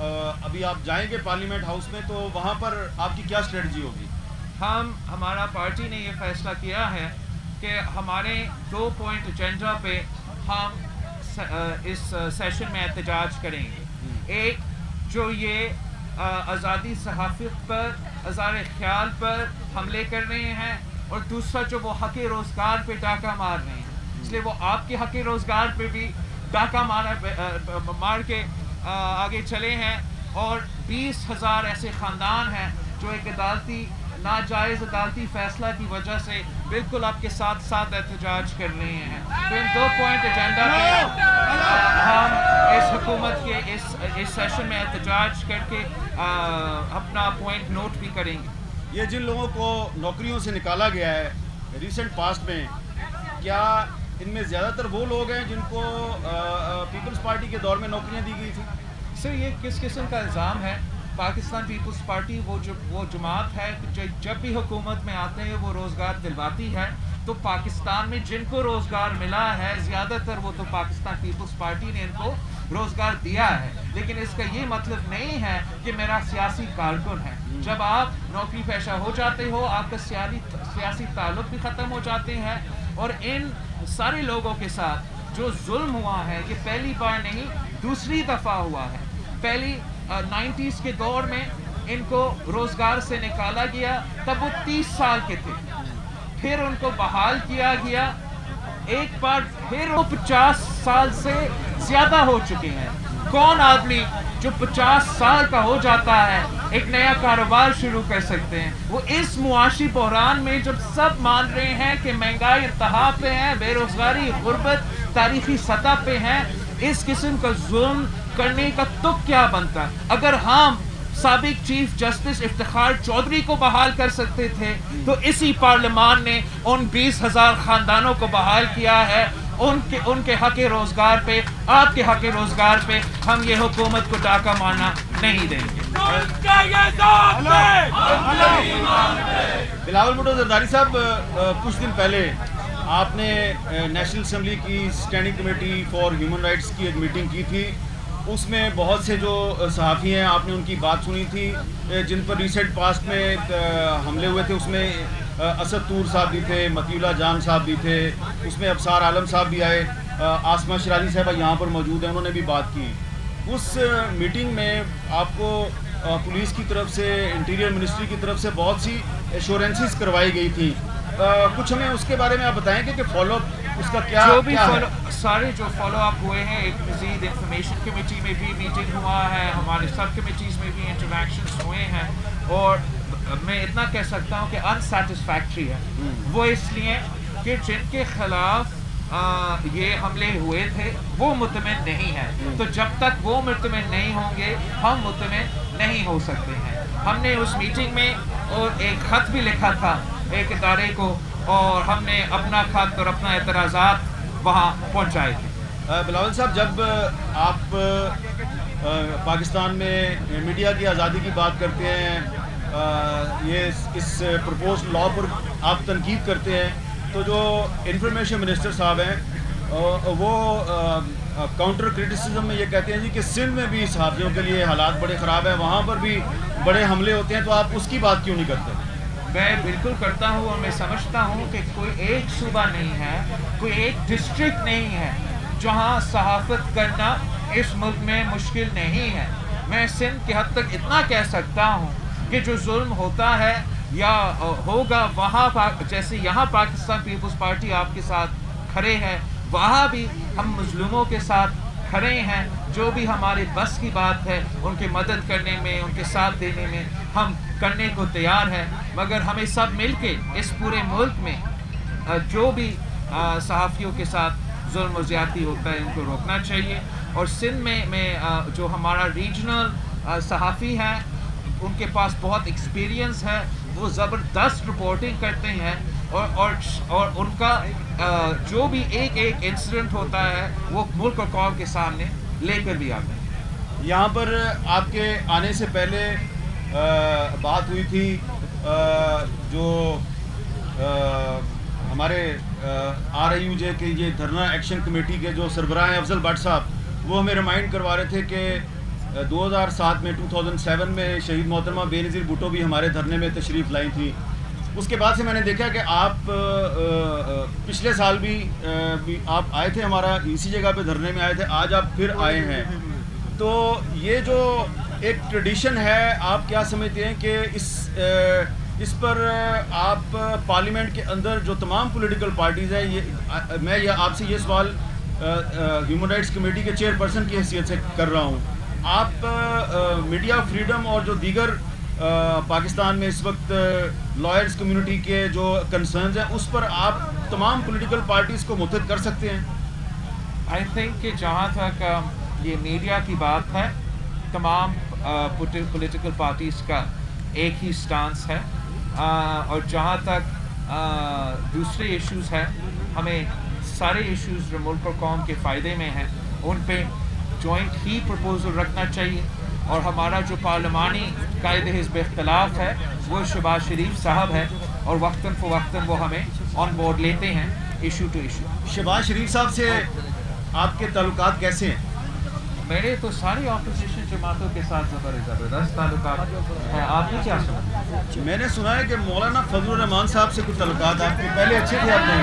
ابھی آپ جائیں گے پارلیمنٹ ہاؤس میں تو وہاں پر آپ کی کیا اسٹریٹجی ہوگی؟ ہمارا پارٹی نے یہ فیصلہ کیا ہے کہ ہمارے 2 پوائنٹ ایجنڈا پہ ہم اس سیشن میں احتجاج کریں گے. ایک جو یہ آزادی صحافت پر اظہار خیال پر حملے کر رہے ہیں, اور دوسرا جو وہ حق روزگار پہ ڈاکہ مار رہے ہیں. اس لیے وہ آپ کے حق روزگار پہ بھی ڈاکہ مار کے آگے چلے ہیں, اور 20,000 ایسے خاندان ہیں جو ایک ناجائز عدالتی فیصلہ کی وجہ سے بالکل آپ کے ساتھ ساتھ احتجاج کر رہے ہیں. تو ان 2 پوائنٹ ایجنڈا پہ ہم اس حکومت کے اس سیشن میں احتجاج کر کے اپنا پوائنٹ نوٹ بھی کریں گے. یہ جن لوگوں کو نوکریوں سے نکالا گیا ہے ریسنٹ پاسٹ میں, کیا ان میں زیادہ تر وہ لوگ ہیں جن کو پیپلز پارٹی کے دور میں نوکریاں دی گئی تھیں؟ سر یہ کس قسم کا الزام ہے؟ پاکستان پیپلز پارٹی وہ جماعت ہے جب بھی حکومت میں آتے ہیں وہ روزگار دلواتی ہے. تو پاکستان میں جن کو روزگار ملا ہے زیادہ تر وہ تو پاکستان پیپلز پارٹی نے ان کو روزگار دیا ہے. لیکن اس کا یہ مطلب نہیں ہے کہ میرا سیاسی کارکن ہے. جب آپ نوکری پیشہ ہو جاتے ہو آپ کا سیاسی تعلق بھی ختم ہو جاتے ہیں. اور ان سارے لوگوں کے ساتھ جو ظلم ہوا ہے یہ پہلی بار نہیں دوسری دفعہ ہوا ہے. پہلی 90s کے دور میں ان کو روزگار سے نکالا گیا, تب وہ 30 سال کے تھے. پھر ان کو بحال کیا گیا, ایک بار پھر وہ 50 سال سے زیادہ ہو چکے ہیں. کون آدمی جو 50 سال کا ہو جاتا ہے ایک نیا کاروبار شروع کر سکتے ہیں؟ وہ اس معاشی بحران میں جب سب مان رہے ہیں کہ مہنگائی انتہا پہ ہے, بے روزگاری غربت تاریخی سطح پہ ہے, اس قسم کا ظلم کرنے کا تو کیا بنتا؟ اگر ہم سابق چیف جسٹس افتخار چودھری کو بحال کر سکتے تھے تو اسی پارلیمان نے ان 20,000 خاندانوں کو بحال کیا ہے. ان کے حق روزگار پہ, آپ کے حق روزگار پہ ہم یہ حکومت کو ڈاکہ مارنا نہیں دیں گے. بلاول بھٹو زرداری صاحب, کچھ دن پہلے آپ نے نیشنل اسمبلی کی standing committee for human rights کی ایک میٹنگ کی تھی. اس میں بہت سے جو صحافی ہیں آپ نے ان کی بات سنی تھی جن پر ریسنٹ پاسٹ میں حملے ہوئے تھے. اس میں اسد طور صاحب بھی تھے, مطیع اللہ جان صاحب بھی تھے, اس میں ابصار عالم صاحب بھی آئے, آسمہ شرازی صاحبہ یہاں پر موجود ہیں, انہوں نے بھی بات کی. اس میٹنگ میں آپ کو پولیس کی طرف سے, انٹیریئر منسٹری کی طرف سے بہت سی ایشورنسز کروائی گئی تھیں. کچھ ہمیں اس کے بارے میں آپ بتائیں کہ فالو اپ اس کا کیا جو بھی ہے؟ سارے جو فالو اپ ہوئے ہیں, ایک مزید انفارمیشن کمیٹی میں بھی میٹنگ ہوا ہے, ہمارے سب کمیٹیز میں بھی انٹریکشنز ہوئے ہیں, اور میں اتنا کہہ سکتا ہوں کہ انسیٹسفیکٹری ہے. وہ اس لیے کہ جن کے خلاف یہ حملے ہوئے تھے وہ مطمئن نہیں ہیں. تو جب تک وہ مطمئن نہیں ہوں گے ہم مطمئن نہیں ہو سکتے ہیں. ہم نے اس میٹنگ میں اور ایک خط بھی لکھا تھا ایک ادارے کو, اور ہم نے اپنا خط اور اپنا اعتراضات وہاں پہنچائے تھے. بلاول صاحب, جب آپ پاکستان میں میڈیا کی آزادی کی بات کرتے ہیں, یہ اس پرپوزڈ لاء پر آپ تنقید کرتے ہیں, تو جو انفارمیشن منسٹر صاحب ہیں وہ کاؤنٹر کرٹیسزم میں یہ کہتے ہیں جی کہ سندھ میں بھی صحافیوں کے لیے حالات بڑے خراب ہیں, وہاں پر بھی بڑے حملے ہوتے ہیں, تو آپ اس کی بات کیوں نہیں کرتے؟ میں بالکل کرتا ہوں, اور میں سمجھتا ہوں کہ کوئی ایک صوبہ نہیں ہے, کوئی ایک ڈسٹرکٹ نہیں ہے جہاں صحافت کرنا اس ملک میں مشکل نہیں ہے. میں سندھ کی حد تک اتنا کہہ سکتا ہوں کہ جو ظلم ہوتا ہے یا ہوگا وہاں, جیسے یہاں پاکستان پیپلز پارٹی آپ کے ساتھ کھڑے ہیں, وہاں بھی ہم مظلوموں کے ساتھ کھڑے ہیں. جو بھی ہمارے بس کی بات ہے ان کی مدد کرنے میں, ان کے ساتھ دینے میں ہم کرنے کو تیار ہیں. مگر ہمیں سب مل کے اس پورے ملک میں جو بھی صحافیوں کے ساتھ ظلم و زیادتی ہوتا ہے ان کو روکنا چاہیے. اور سندھ میں جو ہمارا ریجنل صحافی ہیں ان کے پاس بہت ایکسپیرینس ہے, وہ زبردست رپورٹنگ کرتے ہیں, اور ان کا جو بھی ایک انسیڈنٹ ہوتا ہے وہ ملک اور قوم کے سامنے لے کر بھی آتے ہیں. یہاں پر آپ کے آنے سے پہلے بات ہوئی تھی, جو ہمارے RIUJ کے یہ دھرنا ایکشن کمیٹی کے جو سربراہ ہیں افضل بٹ صاحب, وہ ہمیں ریمائنڈ کروا رہے تھے کہ 2007 میں 2007 میں شہید محترمہ بے نظیر بھٹو بھی ہمارے دھرنے میں تشریف لائی تھی. اس کے بعد سے میں نے دیکھا کہ آپ پچھلے سال بھی آپ آئے تھے, ہمارا اسی جگہ پہ دھرنے میں آئے تھے, آج آپ پھر آئے ہیں. تو یہ جو ایک ٹریڈیشن ہے, آپ کیا سمجھتے ہیں کہ اس پر آپ پارلیمنٹ کے اندر جو تمام پولیٹیکل پارٹیز ہیں, میں آپ سے یہ سوال ہیومن رائٹس کمیٹی کے چیئر پرسن کی حیثیت سے کر رہا ہوں, آپ میڈیا فریڈم اور جو دیگر پاکستان میں اس وقت لائرز کمیونٹی کے جو کنسرنز ہیں, اس پر آپ تمام پولیٹیکل پارٹیز کو متحد کر سکتے ہیں؟ آئی تھنک کہ جہاں تک یہ میڈیا کی بات ہے, تمام پولیٹیکل پارٹیز کا ایک ہی سٹانس ہے, اور جہاں تک دوسرے ایشوز ہیں, ہمیں سارے ایشوز جو ملک اور قوم کے فائدے میں ہیں ان پہ جوائنٹ ہی پروپوزل رکھنا چاہیے. اور ہمارا جو پارلیمانی قائد حزب اختلاف ہے وہ شہباز شریف صاحب ہے, اور وقتاً فوقتاً وہ ہمیں آن بورڈ لیتے ہیں ایشو ٹو ایشو. شہباز شریف صاحب سے آپ کے تعلقات کیسے ہیں؟ میرے تو ساری اپوزیشن جماعتوں کے ساتھ زبردست تعلقات ہیں. آپ نے کیا سنا؟ میں نے سنا ہے کہ مولانا فضل الرحمان صاحب سے کچھ تعلقات آپ کے پہلے اچھے تھے, آپ نے؟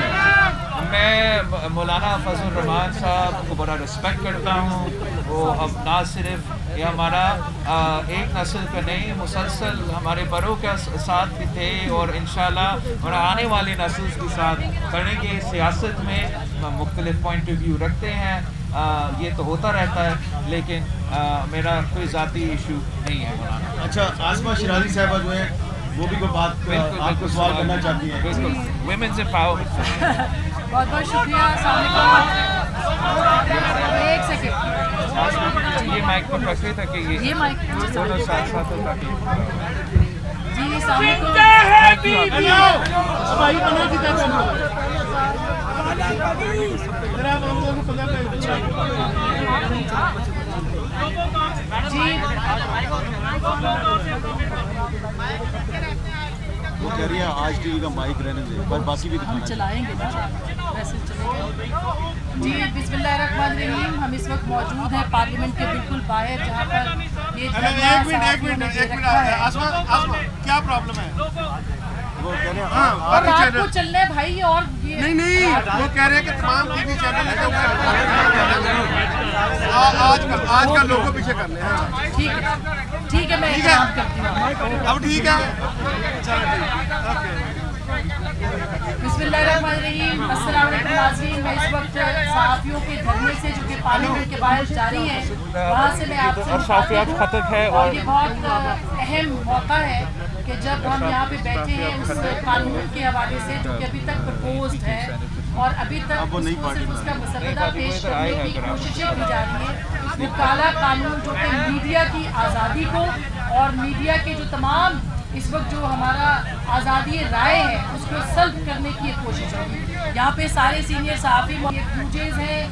میں مولانا فضل الرحمان صاحب کو بڑا رسپیکٹ کرتا ہوں. وہ اب نہ صرف یہ ہمارا ایک نسل کا نہیں, مسلسل ہمارے بڑوں کے ساتھ بھی تھے, اور انشاءاللہ اور آنے والے نسل کے ساتھ کرنے کے سیاست میں مختلف پوائنٹ آف ویو رکھتے ہیں. یہ تو ہوتا رہتا ہے, لیکن میرا کوئی ذاتی ایشو نہیں ہے مولانا. اچھا, آسما شیرازی صاحبہ جو ہیں وہ بھی کوئی بات آپ کو سوال کرنا چاہتی ہیں؟ بالکل, ویمنز امپاورمنٹ. بہت بہت شکریہ. السلام علیکم. ایک سیکنڈ, یہ مائک پر رکھے تھا کہ یہ مائک دونوں ساتھ ساتھ ہوتا کہ جی. السلام علیکم. وہ کہہ رہی ہے آج ٹی وی کا مائک رہنے دے, پر باقی بھی ہم چلائیں گے نا, ویسے چلیں گے. جی بسم اللہ الرحمن الرحیم. ہم اس وقت موجود ہیں پارلیمنٹ کے بالکل باہر, جہاں پر یہ کیا پرابلم ہے؟ وہ کہہ رہے ہیں اور رات کو چلنا ہے بھائی. اور نہیں, وہ کہہ رہے ہیں کہ تمام ٹی وی چینل لگے ہوئے ہیں, آج کا لوگو پیچھے کر لیں. ٹھیک ہے, میں احترام کرتی ہوں. اب ٹھیک ہے, چلو ٹھیک. بسم اللہ الرحمن الرحیم. السلام علیکم ناظرین. میں اس وقت صحافیوں کے دھرنے سے جو کہ پارلیمنٹ کے باہر جاری ہے, وہاں سے میں آپ سے مخاطب ہوں, اور یہ بہت اہم موقع ہے کہ جب ہم یہاں پہ بیٹھے ہیں اس قانون کے حوالے سے جو کہ ابھی تک پرپوزڈ ہے, اور ابھی تک صرف اس کا مسودہ پیش کرنے کی کوششیں کی جا رہی ہیں. وہ کالا قانون جو کہ میڈیا کی آزادی کو اور میڈیا کے جو تمام اس وقت جو ہمارا آزادی رائے ہے اس کو سلب کرنے کی ایک کوشش ہوگی. یہاں پہ سارے سینئر صحافی یوجیز ہیں,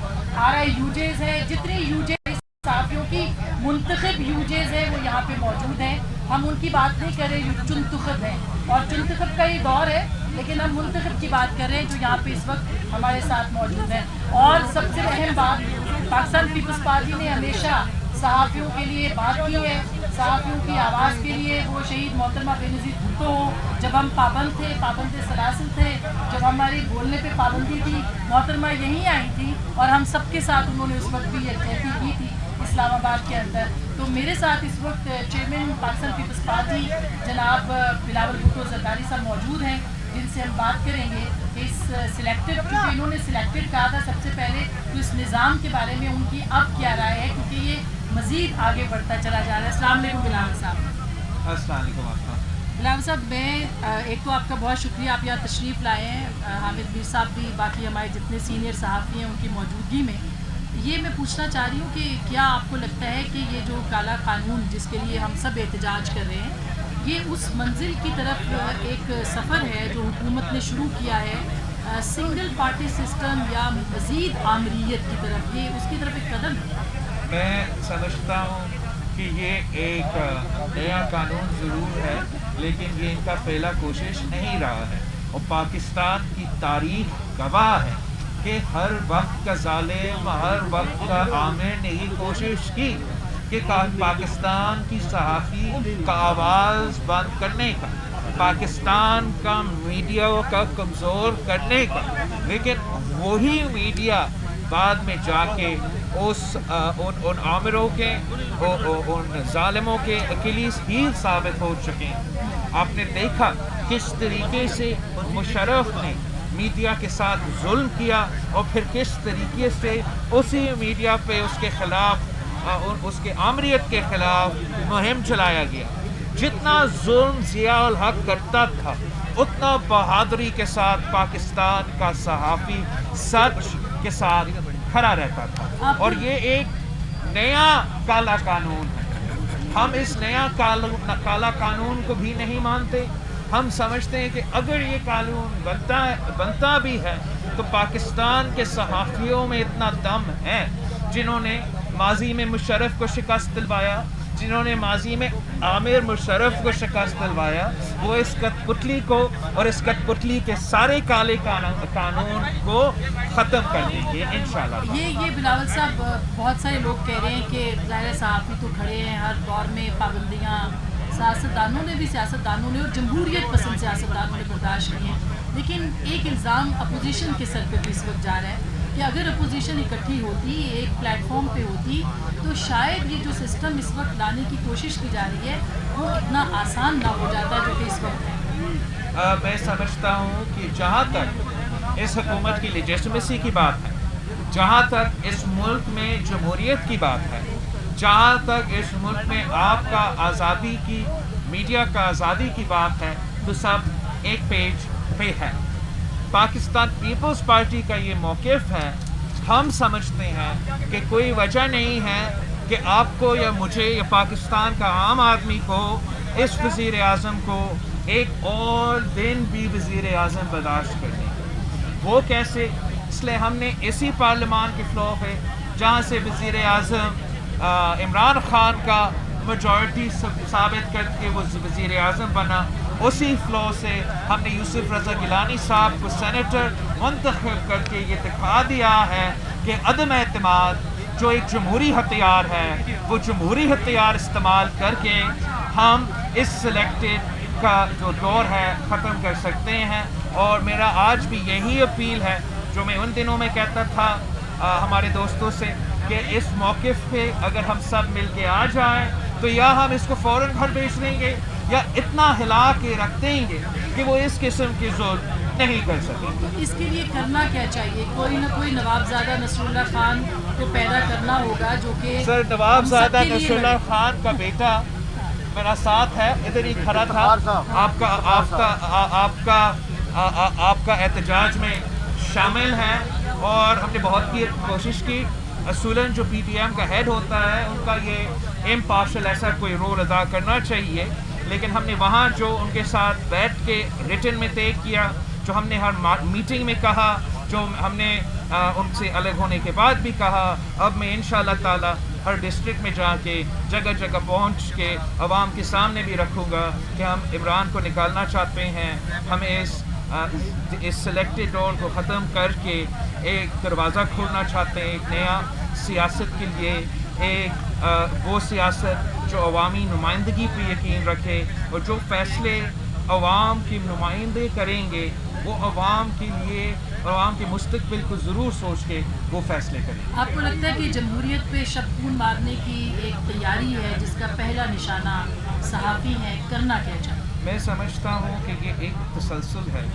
RI یوجیز ہیں, جتنے یوجیز صحافیوں کی منتخب یوجیز ہیں وہ یہاں پہ موجود ہیں. ہم ان کی بات نہیں کر رہے جو چنتخب ہیں, اور چنتخب کا یہ دور ہے, لیکن ہم منتخب کی بات کر رہے ہیں جو یہاں پہ اس وقت ہمارے ساتھ موجود ہیں. اور سب سے اہم بات, پاکستان پیپلز پارٹی نے ہمیشہ صحافیوں کے لیے بات کی ہے, صحافیوں کی آواز کے لیے. وہ شہید محترمہ بے نظیر بھٹو ہو, جب ہم پابند سلاسل تھے, جب ہماری بولنے پہ پابندی تھی, محترمہ یہیں آئی تھی, اور ہم سب کے ساتھ انہوں نے اس وقت بھی یکجہتی کی تھی اسلام آباد کے اندر. تو میرے ساتھ اس وقت چیئرمین پاکستان پیپلز پارٹی جناب بلاول بھٹو زرداری صاحب موجود ہیں, جن سے ہم بات کریں گے کہ اس سلیکٹڈ, کیونکہ انہوں نے سلیکٹڈ کہا تھا سب سے پہلے, تو اس نظام کے بارے میں ان کی اب کیا رائے ہے, کیونکہ یہ مزید آگے بڑھتا چلا جا رہا ہے. السلام علیکم بلاول صاحب. السلام علیکم. بلاول صاحب, میں ایک تو آپ کا بہت شکریہ, آپ یہاں تشریف لائے ہیں, حامد میر صاحب بھی, باقی ہمارے جتنے سینئر صحافی ہیں ان کی موجودگی میں. یہ میں پوچھنا چاہ رہی ہوں کہ کیا آپ کو لگتا ہے کہ یہ جو کالا قانون جس کے لیے ہم سب احتجاج کر رہے ہیں, یہ اس منزل کی طرف ایک سفر ہے جو حکومت نے شروع کیا ہے, سنگل پارٹی سسٹم یا مزید آمریت کی طرف, یہ اس کی طرف ایک قدم ہے؟ میں سمجھتا ہوں کہ یہ ایک نیا قانون ضرور ہے, لیکن یہ ان کا پہلا کوشش نہیں رہا ہے, اور پاکستان کی تاریخ گواہ ہے کہ ہر وقت کا ظالم, ہر وقت کا عامر نے یہ کوشش کی کہ کہ پاکستان کی صحافی کا آواز بند کرنے کا، پاکستان کا میڈیا کا کمزور کرنے کا، لیکن وہی میڈیا بعد میں جا کے ان عامروں کے ان ظالموں کے اکیلیس ہی ثابت ہو چکے ہیں۔ آپ نے دیکھا کس طریقے سے مشرف نے میڈیا کے ساتھ ظلم کیا اور پھر کس طریقے سے اسی میڈیا پہ اس کے خلاف اس کے آمریت کے خلاف مہم چلایا گیا۔ جتنا ظلم ضیاء الحق کرتا تھا اتنا بہادری کے ساتھ پاکستان کا صحافی سچ کے ساتھ کھڑا رہتا تھا، اور یہ ایک نیا کالا قانون ہے۔ ہم اس نیا کالا قانون کو بھی نہیں مانتے۔ ہم سمجھتے ہیں کہ اگر یہ قانون بنتا بھی ہے تو پاکستان کے صحافیوں میں اتنا دم ہے جنہوں نے ماضی میں مشرف کو شکست دلوایا، جنہوں نے ماضی میں عامر مشرف کو شکست دلوایا، وہ اس کٹ پتلی کو اور اس کٹ پتلی کے سارے کالے قانون کو ختم کر دیں گے انشاءاللہ۔ یہ بلاول صاحب، بہت سارے لوگ کہہ رہے ہیں کہ ظاہر صحافی تو کھڑے ہیں ہر دور میں، پابندیاں سیاستدانوں نے اور جمہوریت پسند سیاستدانوں نے برداشت کی ہیں، لیکن ایک الزام اپوزیشن کے سر پہ بھی اس وقت جا رہا ہے کہ اگر اپوزیشن اکٹھی ہوتی، ایک پلیٹ فارم پہ ہوتی، تو شاید یہ جو سسٹم اس وقت لانے کی کوشش کی جا رہی ہے وہ اتنا آسان نہ ہو جاتا جو کہ اس وقت ہے۔ میں سمجھتا ہوں کہ جہاں تک اس حکومت کی لیجسٹمیسی کی بات ہے، جہاں تک اس ملک میں جمہوریت کی بات ہے، جہاں تک اس ملک میں آپ کا آزادی کی، میڈیا کا آزادی کی بات ہے، تو سب ایک پیج پہ ہے۔ پاکستان پیپلز پارٹی کا یہ موقف ہے، ہم سمجھتے ہیں کہ کوئی وجہ نہیں ہے کہ آپ کو یا مجھے یا پاکستان کا عام آدمی کو اس وزیر اعظم کو ایک اور دن بھی وزیر اعظم برداشت کرنے۔ وہ کیسے؟ اس لیے ہم نے اسی پارلیمان کے فلور پہ جہاں سے وزیر اعظم عمران خان کا میجورٹی ثابت کر کے وہ وزیر اعظم بنا، اسی فلور سے ہم نے یوسف رضا گیلانی صاحب کو سینیٹر منتخب کر کے یہ دکھا دیا ہے کہ عدم اعتماد جو ایک جمہوری ہتھیار ہے، وہ جمہوری ہتھیار استعمال کر کے ہم اس سلیکٹڈ کا جو دور ہے ختم کر سکتے ہیں۔ اور میرا آج بھی یہی اپیل ہے جو میں ان دنوں میں کہتا تھا ہمارے دوستوں سے کہ اس موقف پہ اگر ہم سب مل کے آ جائیں تو یا ہم اس کو فوراً گھر بھیج دیں گے یا اتنا ہلا کے رکھ دیں گے کہ وہ اس قسم کی ظلم نہیں کر سکیں گے۔ اس کے لیے کرنا کیا چاہیے؟ کوئی نہ کوئی نوابزادہ نصر اللہ خان کو پیدا کرنا ہوگا جو کہ سر نوابزادہ نصر اللہ خان کا بیٹا میرا ساتھ ہے، ادھر ہی کھڑا تھا، آپ کا احتجاج میں شامل ہے، اور ہم نے بہت کی کوشش کی۔ اصولاً جو پی ٹی ایم کا ہیڈ ہوتا ہے ان کا یہ امپارشل ایسا کوئی رول ادا کرنا چاہیے، لیکن ہم نے وہاں جو ان کے ساتھ بیٹھ کے ریٹن میں طے کیا، جو ہم نے ہر میٹنگ میں کہا، جو ہم نے ان سے الگ ہونے کے بعد بھی کہا، اب میں انشاءاللہ تعالی ہر ڈسٹرکٹ میں جا کے جگہ جگہ پہنچ کے عوام کے سامنے بھی رکھوں گا کہ ہم عمران کو نکالنا چاہتے ہیں، ہمیں اس سلیکٹڈ رول کو ختم کر کے ایک دروازہ کھولنا چاہتے ہیں ایک نیا سیاست کے لیے، ایک وہ سیاست جو عوامی نمائندگی پہ یقین رکھے اور جو فیصلے عوام کی نمائندے کریں گے وہ عوام کے لیے، عوام کے مستقبل کو ضرور سوچ کے وہ فیصلے کریں۔ آپ کو لگتا ہے کہ جمہوریت پہ شبخون مارنے کی ایک تیاری ہے جس کا پہلا نشانہ صحافی ہے، کرنا کیا چاہیے؟ میں سمجھتا ہوں کہ یہ ایک تسلسل ہے،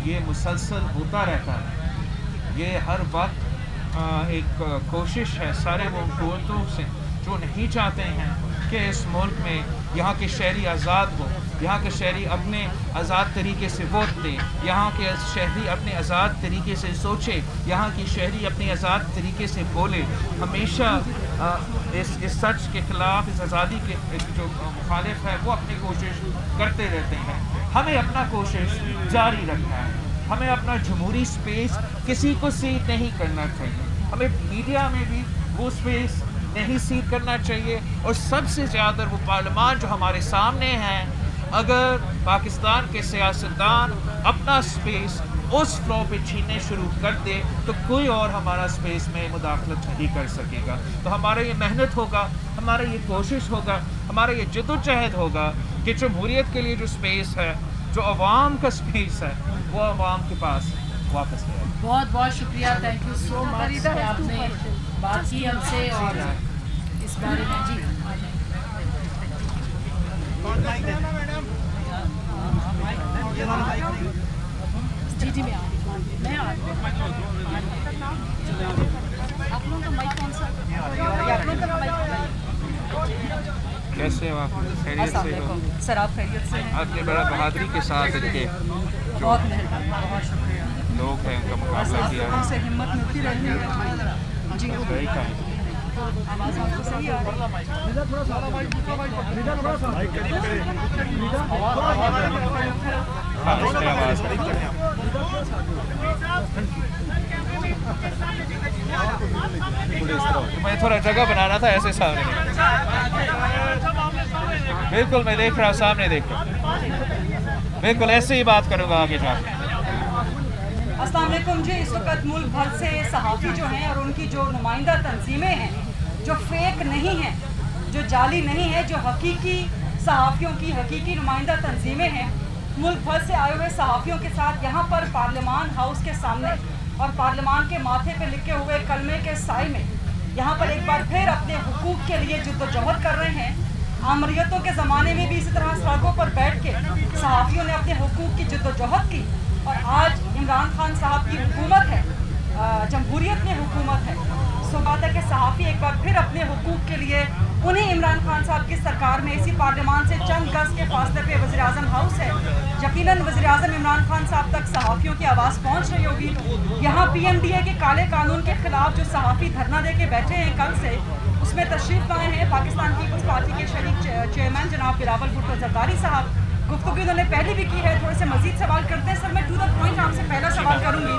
یہ مسلسل ہوتا رہتا ہے، یہ ہر وقت ایک کوشش ہے سارے وہ حکومتوں سے جو نہیں چاہتے ہیں کہ اس ملک میں یہاں کے شہری آزاد ہو، یہاں کے شہری اپنے آزاد طریقے سے ووٹ دیں، یہاں کے شہری اپنے آزاد طریقے سے سوچے، یہاں کی شہری اپنے آزاد طریقے سے بولے۔ ہمیشہ اس سچ کے خلاف، اس آزادی کے جو مخالف ہے وہ اپنی کوشش کرتے رہتے ہیں۔ ہمیں اپنا کوشش جاری رکھنا ہے، ہمیں اپنا جمہوری سپیس کسی کو سیٹ نہیں کرنا چاہیے، ہمیں میڈیا میں بھی وہ سپیس نہیں سیٹ کرنا چاہیے، اور سب سے زیادہ وہ پارلیمان جو ہمارے سامنے ہیں، اگر پاکستان کے سیاستدان اپنا سپیس اس فلو پہ چھیننے شروع کر دے تو کوئی اور ہمارا اسپیس میں مداخلت نہیں کر سکے گا. تو ہمارا یہ محنت ہوگا, ہمارا یہ کوشش ہوگا, ہمارا یہ جد و جہد ہوگا کہ جمہوریت کے لیے جو اسپیس ہے, جو عوام کا اسپیس ہے, وہ عوام کے پاس واپس لے آئے. بہت بہت شکریہ, تھینک یو سو مچ کہ آپ نے بات کی ہم سے اور اس بارے میں. جی جی جی میں آپ لوگوں کا مائک کون سا, آپ لوگوں کا مائک کیسے ہو آپ؟ خیریت سے ہو سر؟ آپ خیریت سے ہیں؟ آپ نے بڑا بہادری کے ساتھ ان کے بہت مہربانی, بہت شکریہ. لوگ ہیں ان کا مقابلہ کیا ان سے ہمت ملتی رہی ہے. جی صحیح کہا. آواز آپ کو صحیح آ رہی میں تھوڑا جگہ بنانا تھا ایسے سامنے. بالکل میں دیکھ رہا ہوں, سامنے دیکھ رہا ہوں, بالکل ایسے ہی بات کروں گا آگے جا کے. السلام علیکم جی. اس وقت ملک بھر سے صحافی جو ہیں اور ان کی جو نمائندہ تنظیمیں ہیں, جو فیک نہیں ہیں, جو جعلی نہیں ہے, جو حقیقی صحافیوں کی حقیقی نمائندہ تنظیمیں ہیں, ملک بھر سے آئے ہوئے صحافیوں کے ساتھ یہاں پر پارلیمان ہاؤس کے سامنے اور پارلیمان کے ماتھے پہ لکھے ہوئے کلمے کے سائے میں یہاں پر ایک بار پھر اپنے حقوق کے لیے جدوجہد کر رہے ہیں. آمریتوں کے زمانے میں بھی اسی طرح سڑکوں پر بیٹھ کے صحافیوں نے اپنے حقوق کی جدوجہد کی, اور آج عمران خان صاحب کی حکومت ہے, جمہوریت میں حکومت ہے. سو بات ہے کہ صحافی ایک بار پھر اپنے حقوق کے لیے انہیں عمران خان صاحب کی سرکار میں اسی پارلیمان سے چند گز کے فاصلے پہ وزیر اعظم ہاؤس ہے. یقیناً وزیر اعظم عمران خان صاحب تک صحافیوں کی آواز پہنچ رہی ہوگی. یہاں پی ایم ڈی اے کے کالے قانون کے خلاف جو صحافی دھرنا دے کے بیٹھے ہیں کل سے, اس میں تشریف لائے ہیں پاکستان پیپلز پارٹی کے شریک چیئرمین جناب بلاول بھٹو زرداری صاحب. گفتگو انہوں نے پہلے بھی کی ہے, تھوڑے سے مزید سوال کرتے ہیں. سر میں ٹو دا پوائنٹ آپ سے پہلا سوال کروں گی.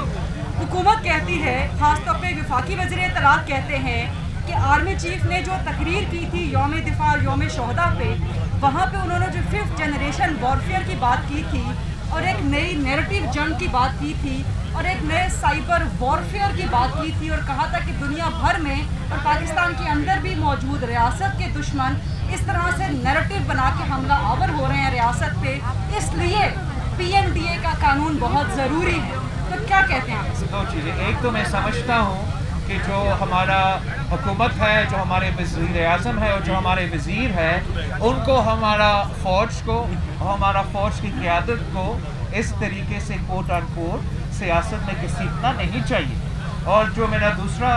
حکومت کہتی ہے, خاص طور پہ وفاقی وزیر اطلاعات کہتے ہیں کہ آرمی چیف نے جو تقریر کی تھی یوم دفاع یوم شہداء پہ, وہاں پہ انہوں نے جو 5th جنریشن وارفیئر کی بات کی تھی اور ایک نئی نیریٹو جنگ کی بات کی تھی اور ایک نئے سائبر وارفیئر کی بات کی تھی, اور کہا تھا کہ دنیا بھر میں اور پاکستان کے اندر بھی موجود ریاست کے دشمن اس طرح سے نیریٹو بنا کے حملہ آور ہو رہے ہیں ریاست پہ, اس لیے پی ایم ڈی اے کا قانون بہت ضروری ہے. تو کیا کہتے ہیں آپ؟ دو چیزیں. ایک تو میں سمجھتا ہوں کہ جو ہمارا حکومت ہے, جو ہمارے وزیر اعظم ہے اور جو ہمارے وزیر ہے, ان کو ہمارا فوج کو, ہمارا فوج کی قیادت کو اس طریقے سے کوٹ آن کوٹ سیاست میں گھسیٹنا نہیں چاہیے. اور جو میرا دوسرا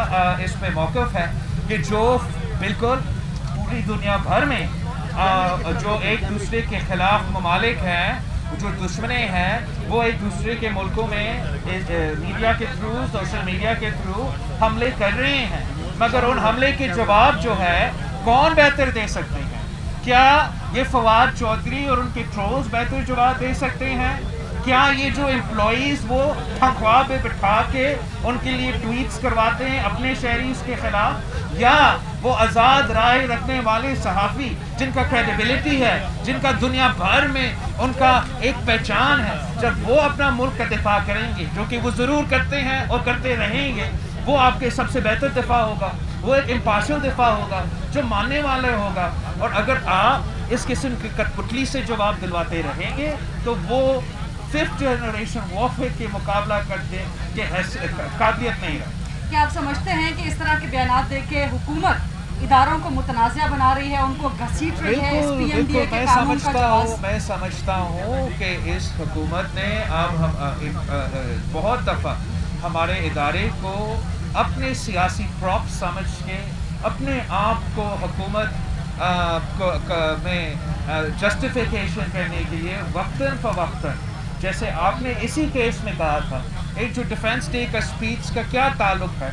اس پہ موقف ہے کہ جو بالکل پوری دنیا بھر میں جو ایک دوسرے کے خلاف ممالک ہیں, جو دشمنے ہیں, وہ ایک دوسرے کے ملکوں میں میڈیا کے تھرو, سوشل میڈیا کے تھرو حملے کر رہے ہیں, مگر ان حملے کے جواب جو ہے کون بہتر دے سکتے ہیں؟ کیا یہ فواد چودھری اور ان کے ٹرولز بہتر جواب دے سکتے ہیں؟ کیا یہ جو امپلائیز وہ تنخواہ پہ بٹھا کے ان کے لیے ٹویٹس کرواتے ہیں اپنے شہریز کے خلاف, یا وہ آزاد رائے رکھنے والے صحافی جن کا کریڈیبلٹی ہے, جن کا دنیا بھر میں ان کا ایک پہچان ہے, جب وہ اپنا ملک کا دفاع کریں گے, جو کہ وہ ضرور کرتے ہیں اور کرتے رہیں گے, وہ آپ کے سب سے بہتر دفاع ہوگا, وہ ایک امپارشل دفاع ہوگا جو ماننے والے ہوگا. اور اگر آپ اس قسم کی کٹ پتلی سے جواب دلواتے رہیں گے تو وہ 5th جنریشن وارفیئر کے مقابلہ کرتے کہ قابلیت نہیں رہا. کیا آپ سمجھتے ہیں کہ اس طرح کے بیانات دے کے حکومت اداروں کو متنازع بنا رہی ہے, ان کو گھسیٹ رہی ہے اس پی ایم ڈی اے کے قانون کا جواز؟ میں سمجھتا ہوں کہ اس حکومت نے اب بہت دفعہ ہمارے ادارے کو اپنے سیاسی پراپ سمجھ کے اپنے آپ کو حکومت میں جسٹیفیکیشن کرنے کے لیے وقتاً فوقتاً, جیسے آپ نے اسی کیس میں کہا تھا, ایک جو ڈیفینس ڈے کا اسپیچ کا کیا تعلق ہے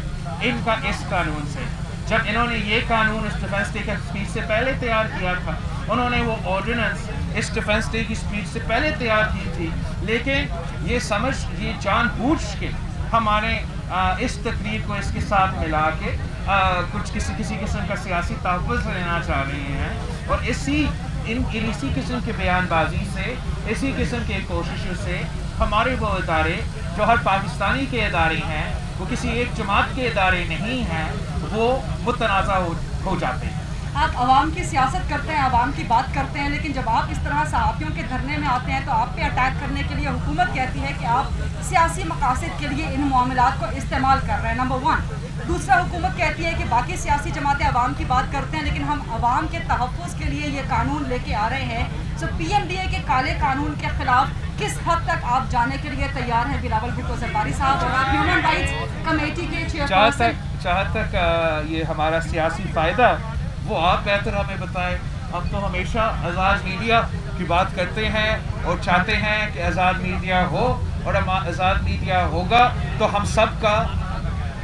ان کا اس قانون سے, جب انہوں نے یہ قانون اس ڈیفینس ڈے کا اسپیچ سے پہلے تیار کیا تھا, انہوں نے وہ آرڈیننس اس ڈیفینس ڈے کی اسپیچ سے پہلے تیار کی تھی, لیکن یہ جان بوجھ کے ہمارے اس تقریر کو اس کے ساتھ ملا کے کچھ کسی قسم کا سیاسی تحفظ لینا چاہ رہے ہیں, اور اسی قسم کے بیان بازی سے, اسی قسم کے کوششوں سے ہمارے وہ ادارے جو ہر پاکستانی کے ادارے ہیں وہ کسی ایک جماعت کے ادارے نہیں ہیں, وہ متنازع ہو جاتے ہیں. آپ عوام کی سیاست کرتے ہیں, عوام کی بات کرتے ہیں, لیکن جب آپ اس طرح صحافیوں کے دھرنے میں آتے ہیں تو آپ پہ اٹیک کرنے کے لیے حکومت کہتی ہے کہ آپ سیاسی مقاصد کے لیے ان معاملات کو استعمال کر رہے ہیں, نمبر 1. دوسرا, حکومت کہتی ہے کہ باقی سیاسی جماعتیں عوام کی بات کرتے ہیں لیکن ہم عوام کے تحفظ کے لیے یہ قانون لے کے آ رہے ہیں. سو پی ایم ڈی اے کے کالے قانون کے خلاف کس حد تک آپ جانے کے لیے تیار ہیں بلاول بھٹو زرداری صاحب, اور آپ ہیومن رائٹس کمیٹی کے چیئرپرسن؟ جہاں تک یہ ہمارا سیاسی فائدہ, وہ آپ بہتر ہمیں بتائیں. ہم تو ہمیشہ آزاد میڈیا کی بات کرتے ہیں اور چاہتے ہیں کہ آزاد میڈیا ہو, اور آزاد میڈیا ہوگا تو ہم سب کا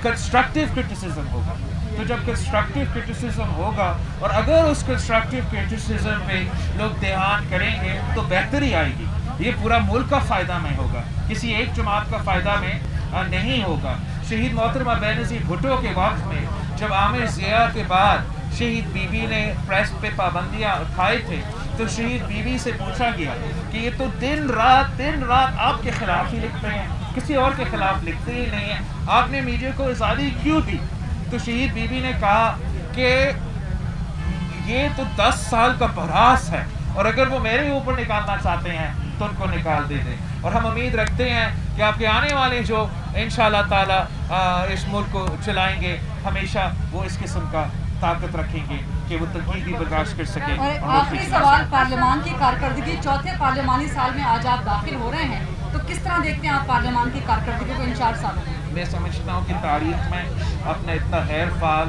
کنسٹرکٹیو کرٹیسزم ہوگا. تو جب کنسٹرکٹیو کرٹیسزم ہوگا اور اگر اس کنسٹرکٹیو کرٹیسزم پہ لوگ دھیان کریں گے تو بہتری آئے گی. یہ پورا ملک کا فائدہ میں ہوگا, کسی ایک جماعت کا فائدہ میں نہیں ہوگا. شہید محترمہ بینظیر بھٹو کے وقت میں جب عامر ضیاء کے بعد شہید بی بی نے پریس پہ پابندیاں اٹھائے تھے تو شہید بی بی سے پوچھا گیا کہ یہ تو دن رات آپ کے خلاف ہی لکھتے ہیں, کسی اور کے خلاف لکھتے ہی نہیں ہیں, آپ نے میڈیا کو آزادی کیوں دی؟ تو شہید بی بی نے کہا کہ یہ تو 10 سال کا پراس ہے, اور اگر وہ میرے اوپر نکالنا چاہتے ہیں تو ان کو نکال دے دیں. اور ہم امید رکھتے ہیں کہ آپ کے آنے والے جو انشاءاللہ تعالی اس ملک کو چلائیں گے, ہمیشہ وہ اس قسم کا طاقت رکھیں گے کہ وہ تنقید بھی برداشت کر سکیں. اور آخری سوال, پارلیمان کی کارکردگی, چوتھے پارلیمانی سال میں آج آپ داخل ہو رہے ہیں, تو کس طرح دیکھتے ہیں آپ پارلیمان کی کارکردگی کو ان 4 سالوں میں؟ میں سمجھتا ہوں کہ تاریخ میں اپنا اتنا غیر فعال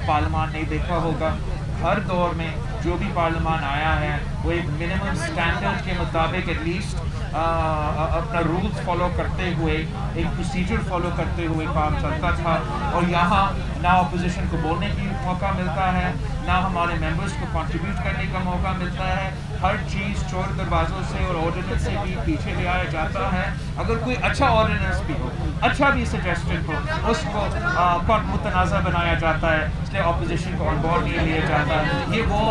پارلیمان نہیں دیکھا ہوگا. ہر دور میں جو بھی پارلیمان آیا ہے وہ ایک منیمم سٹینڈرڈ کے مطابق ایٹ لیسٹ اپنا رولز فالو کرتے ہوئے, ایک پروسیجر فالو کرتے ہوئے کام چلتا تھا. اور یہاں نہ اپوزیشن کو بولنے کی موقع ملتا ہے, نہ ہمارے ممبرس کو کنٹریبیوٹ کرنے کا موقع ملتا ہے. ہر چیز چور دروازوں سے اور آرڈیننس سے بھی پیچھے لے آیا جاتا ہے. اگر کوئی اچھا آرڈیننس بھی ہو, اچھا بھی سجیسٹڈ ہو, اس کو متنازع بنایا جاتا ہے, اس لیے اپوزیشن کو آن بورڈ نہیں لیا جاتا. یہ وہ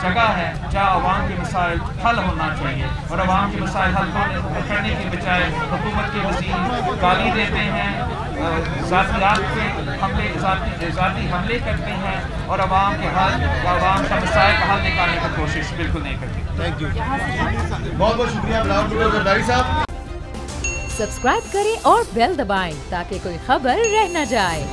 جگہ ہے جہاں عوام کے مسائل حل ہونا چاہیے, اور عوام کے مسائل حل کرنے کے بجائے حکومت کے وزیر گالی دیتے ہیں, ذاتیات پہ ذاتی حملے کرتے ہیں, اور عوام کے حل یا عوام کا مسائل کا حل نکالنے کی کوشش بالکل نہیں کرتے. تھینک یو, بہت بہت شکریہ بلاول بھٹو زرداری صاحب. سبسکرائب کریں اور بیل دبائیں تاکہ کوئی خبر رہ نہ جائے.